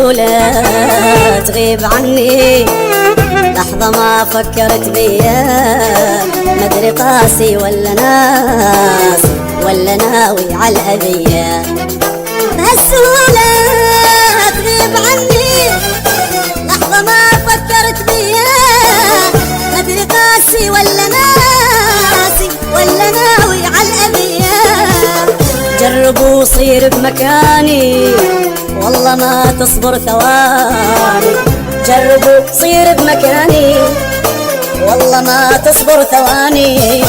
بهالسهولة تغيب عني، لحظة ما فكرت بيا، مدري قاسي ولا ناس ولا ناوي على الأذية. بهالسهولة تغيب عني، لحظة ما فكرت بيا، مدري قاسي ولا ناسي ولا ناوي على الأذية. جربوا صير بمكاني والله ما تصبر ثواني، جربوا صير بمكاني والله ما تصبر ثواني.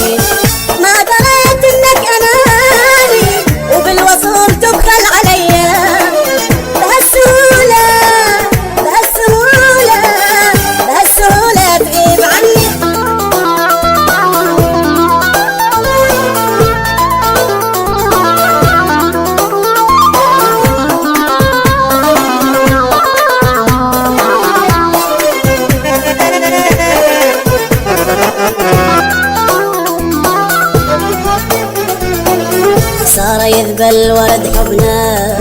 ما دريت انك اناني وبالوصول تبخل عليا، بهالسهولة بهالسهولة بهالسهولة تغيب عني. صار يذبل ورد حبنا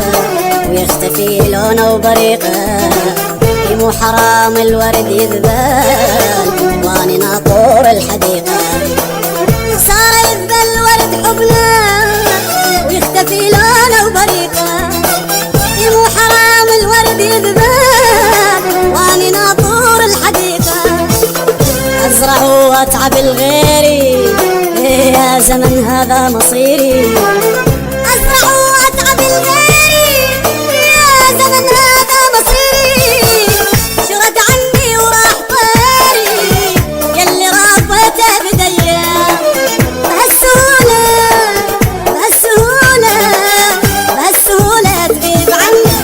ويختفي لونه وبريقه، مو حرام الورد يذبل واني ناطور الحديقة. صار يذبل ورد حبنا ويختفي لونه وبريقه، مو حرام الورد يذبل واني ناطور الحديقة. ازرع واتعب لغيري يا زمن هذا مصيري، ازرع واتعب لغيري يا زمن هذا مصيري. شرد عني وراح طيري يلي ربيته بديا، بهالسهولة بهالسهولة بهالسهولة تغيب عني.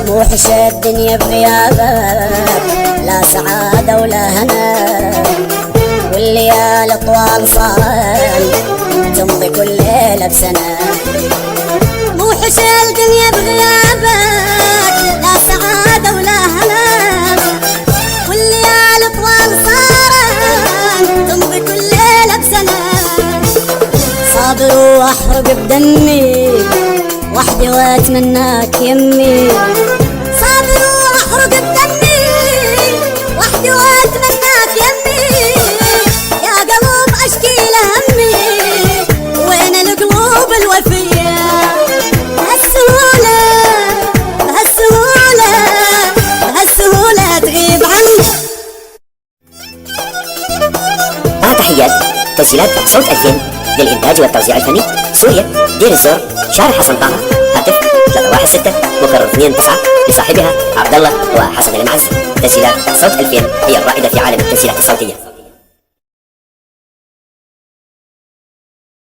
موحش الدنيا بغيابك، لا سعادة ولا هنا، والليالي طوال صارت تمضي كل ليلة بسنة. موحش الدنيا بغيابك، لا سعادة ولا هنا، والليالي طوال صارت تمضي كل ليلة بسنة. صابر واحرق بدمي وحدي واتمناك يمي، صابر واحرق بدمي وحدي واتمناك يمي. يا قلب اشكي لهمي وين القلوب الوفية، بهالسهولة بهالسهولة بهالسهولة تغيب عني. مع تحيات تسجيلات صوت 2000 للإنتاج والتوزيع الفني، سوريا، دير الزور، شارع حسن طه، هاتف 316 مكرر 29 لصاحبها عبد الله وحسن المعز. تسجيلات صوت 2000 هي الرائدة في عالم التسجيلات الصوتية.